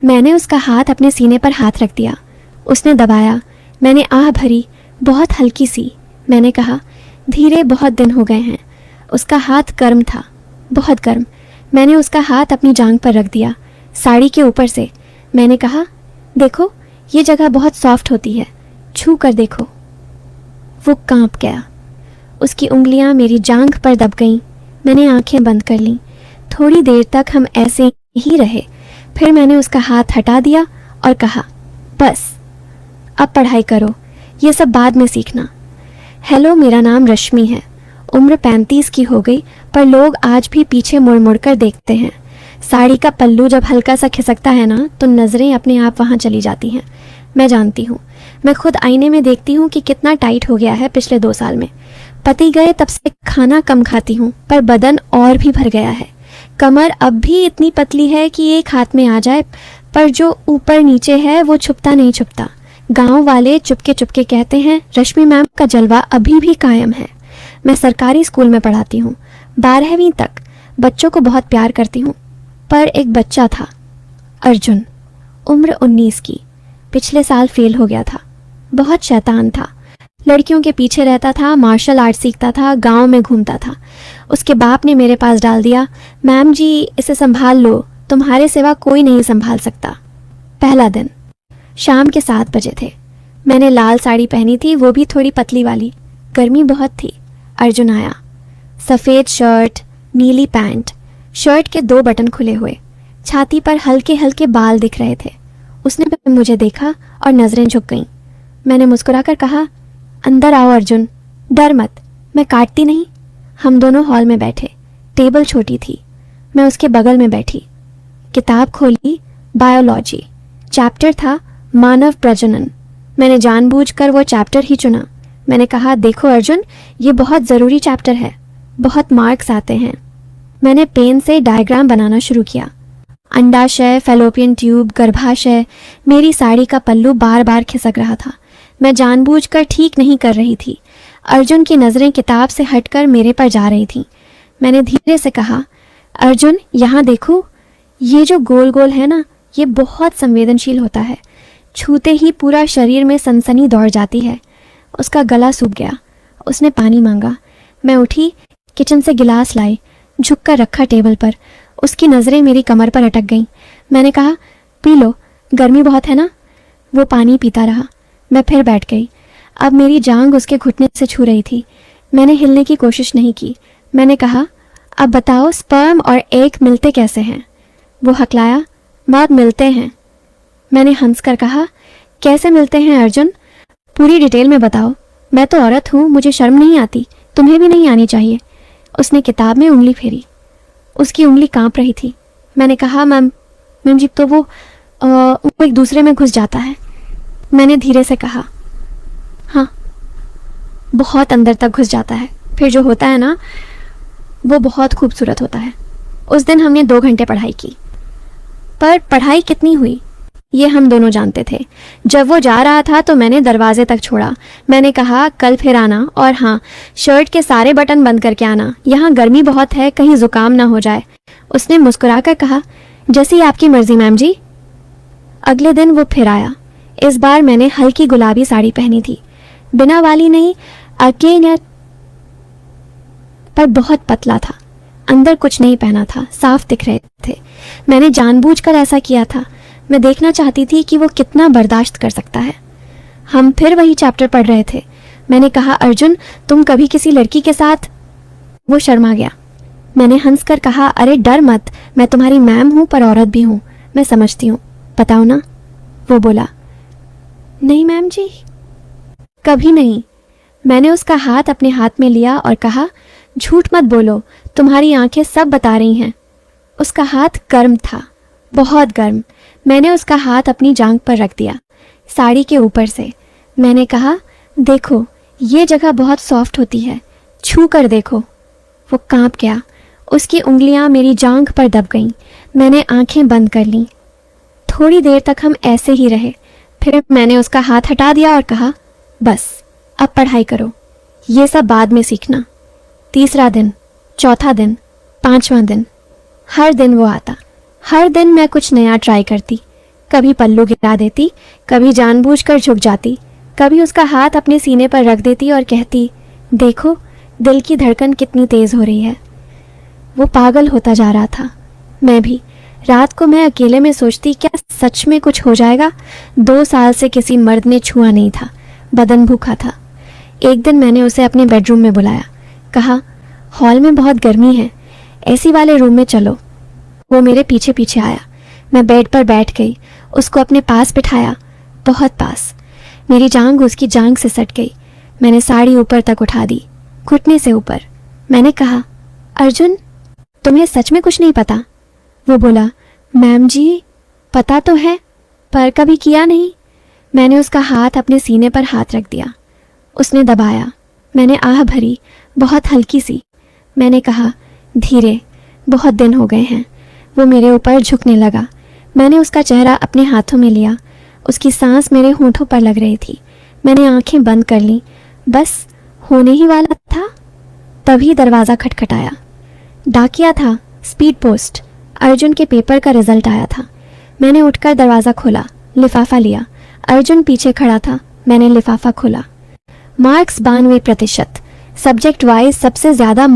मैंने उसका हाथ अपने सीने पर हाथ रख दिया। उसने दबाया। मैंने आह भरी, बहुत हल्की सी। मैंने कहा, धीरे, बहुत दिन हो गए हैं। उसका हाथ गर्म था, बहुत गर्म। मैंने उसका हाथ अपनी जांघ पर रख दिया, साड़ी के ऊपर से। मैंने कहा, देखो, ये जगह बहुत सॉफ्ट होती है, छू कर देखो। वो कांप गया। उसकी उंगलियां मेरी जांघ पर दब गईं। मैंने आंखें बंद कर लीं। थोड़ी देर तक हम ऐसे ही रहे। फिर मैंने उसका हाथ हटा दिया और कहा, बस अब पढ़ाई करो, ये सब बाद में सीखना। हेलो, मेरा नाम रश्मि है। उम्र 35 की हो गई, पर लोग आज भी पीछे मुड़ मुड़ कर देखते हैं। साड़ी का पल्लू जब हल्का सा खिसकता है ना, तो नज़रें अपने आप वहाँ चली जाती हैं। मैं जानती हूँ। मैं खुद आईने में देखती हूँ कि कितना टाइट हो गया है पिछले 2 साल में। पति गए तब से खाना कम खाती हूँ, पर बदन और भी भर गया है। कमर अब भी इतनी पतली है कि एक हाथ में आ जाए, पर जो ऊपर नीचे है वो छुपता नहीं छुपता। गांव वाले चुपके चुपके कहते हैं, रश्मि मैम का जलवा अभी भी कायम है। मैं सरकारी स्कूल में पढ़ाती हूँ, 12वीं तक। बच्चों को बहुत प्यार करती हूँ, पर एक बच्चा था, अर्जुन, उम्र 19 की। पिछले साल फेल हो गया था। बहुत शैतान था। लड़कियों के पीछे रहता था, मार्शल आर्ट सीखता था, गांव में घूमता था। उसके बाप ने मेरे पास डाल दिया, मैम जी इसे संभाल लो, तुम्हारे सिवा कोई नहीं संभाल सकता। पहला दिन, शाम के 7 बजे थे। मैंने लाल साड़ी पहनी थी, वो भी थोड़ी पतली वाली। गर्मी बहुत थी। अर्जुन आया। सफ़ेद शर्ट, नीली पैंट, शर्ट के 2 बटन खुले हुए, छाती पर हल्के हल्के बाल दिख रहे थे। उसने मुझे देखा और नज़रें झुक गईं। मैंने मुस्कुराकर कहा, अंदर आओ अर्जुन, डर मत, मैं काटती नहीं। हम दोनों हॉल में बैठे। टेबल छोटी थी। मैं उसके बगल में बैठी। किताब खोली, बायोलॉजी। चैप्टर था मानव प्रजनन। मैंने जानबूझकर वो चैप्टर ही चुना। मैंने कहा, देखो अर्जुन, ये बहुत ज़रूरी चैप्टर है, बहुत मार्क्स आते हैं। मैंने पेन से डायग्राम बनाना शुरू किया। अंडाशय, फैलोपियन ट्यूब, गर्भाशय। मेरी साड़ी का पल्लू बार बार खिसक रहा था। मैं जानबूझकर ठीक नहीं कर रही थी। अर्जुन की नज़रें किताब से हटकर मेरे पर जा रही थीं। मैंने धीरे से कहा, अर्जुन यहाँ देखो, ये जो गोल गोल है ना, ये बहुत संवेदनशील होता है। छूते ही पूरा शरीर में सनसनी दौड़ जाती है। उसका गला सूख गया। उसने पानी मांगा। मैं उठी, किचन से गिलास लाई, झुककर रखा टेबल पर। उसकी नज़रें मेरी कमर पर अटक गईं। मैंने कहा, पी लो, गर्मी बहुत है ना। वो पानी पीता रहा। मैं फिर बैठ गई। अब मेरी जांघ उसके घुटने से छू रही थी। मैंने हिलने की कोशिश नहीं की। मैंने कहा, अब बताओ, स्पर्म और एग मिलते कैसे हैं? वो हकलाया, माँ मिलते हैं। मैंने हंसकर कहा, कैसे मिलते हैं अर्जुन? पूरी डिटेल में बताओ। मैं तो औरत हूँ, मुझे शर्म नहीं आती, तुम्हें भी नहीं आनी चाहिए। उसने किताब में उंगली फेरी। उसकी उंगली कांप रही थी। मैंने कहा, मैम जी, तो वो एक दूसरे में घुस जाता है। मैंने धीरे से कहा, हाँ, बहुत अंदर तक घुस जाता है। फिर जो होता है ना, वो बहुत खूबसूरत होता है। उस दिन हमने 2 घंटे पढ़ाई की, पर पढ़ाई कितनी हुई ये हम दोनों जानते थे। जब वो जा रहा था तो मैंने दरवाजे तक छोड़ा। मैंने कहा, कल फिर आना, और हाँ, शर्ट के सारे बटन बंद करके आना, यहाँ गर्मी बहुत है, कहीं जुकाम ना हो जाए। उसने मुस्कुराकर कहा, जैसी आपकी मर्जी मैम जी। अगले दिन वो फिर आया। इस बार मैंने हल्की गुलाबी साड़ी पहनी थी, बिना वाली नहीं, अकेले, पर बहुत पतला था। अंदर कुछ नहीं पहना था, साफ दिख रहे थे। मैंने जानबूझकर ऐसा किया था। मैं देखना चाहती थी कि वो कितना बर्दाश्त कर सकता है। हम फिर वही चैप्टर पढ़ रहे थे। मैंने कहा, अर्जुन, तुम कभी किसी लड़की के साथ? वो शर्मा गया। मैंने हंसकर कहा, अरे डर मत, मैं तुम्हारी मैम हूँ, पर औरत भी हूँ, मैं समझती हूँ, बताओ ना। वो बोला, नहीं मैम जी, कभी नहीं। मैंने उसका हाथ अपने हाथ में लिया और कहा, झूठ मत बोलो, तुम्हारी आंखें सब बता रही हैं। उसका हाथ गर्म था, बहुत गर्म। मैंने उसका हाथ अपनी जांघ पर रख दिया, साड़ी के ऊपर से। मैंने कहा, देखो, ये जगह बहुत सॉफ्ट होती है, छू कर देखो। वो कांप गया। उसकी उंगलियां मेरी जांघ पर दब गईं। मैंने आंखें बंद कर लीं। थोड़ी देर तक हम ऐसे ही रहे। फिर मैंने उसका हाथ हटा दिया और कहा, बस अब पढ़ाई करो, ये सब बाद में सीखना। तीसरा दिन, चौथा दिन, 5वां दिन, हर दिन वो आता। हर दिन मैं कुछ नया ट्राई करती। कभी पल्लू गिरा देती, कभी जानबूझकर झुक जाती, कभी उसका हाथ अपने सीने पर रख देती और कहती, देखो दिल की धड़कन कितनी तेज़ हो रही है। वो पागल होता जा रहा था। मैं भी। रात को मैं अकेले में सोचती, क्या सच में कुछ हो जाएगा? 2 साल से किसी मर्द ने छुआ नहीं था, बदन भूखा था। एक दिन मैंने उसे अपने बेडरूम में बुलाया, कहा, हॉल में बहुत गर्मी है, एसी वाले रूम में चलो। वो मेरे पीछे पीछे आया। मैं बेड पर बैठ गई, उसको अपने पास बिठाया, बहुत पास। मेरी जांघ उसकी जांघ से सट गई। मैंने साड़ी ऊपर तक उठा दी, घुटने से ऊपर। मैंने कहा, अर्जुन, तुम्हें सच में कुछ नहीं पता? वो बोला, मैम जी पता तो है, पर कभी किया नहीं। मैंने उसका हाथ अपने सीने पर हाथ रख दिया। उसने दबाया। मैंने आह भरी, बहुत हल्की सी। मैंने कहा, धीरे, बहुत दिन हो गए हैं। वो मेरे ऊपर झुकने लगा। मैंने उसका चेहरा अपने हाथों में लिया। उसकी सांस मेरे होंठों पर लग रही थी। मैंने आंखें बंद कर लीं, बस होने ही वाला था। तभी दरवाज़ा खटखटाया। डाकिया था, स्पीड पोस्ट। अर्जुन के पेपर का रिजल्ट आया था। मैंने उठकर दरवाज़ा खोला, लिफाफा लिया। अर्जुन पीछे खड़ा था। मैंने लिफाफा खोला। मार्क्स 92%, सब्जेक्ट वाइज सबसे ज़्यादा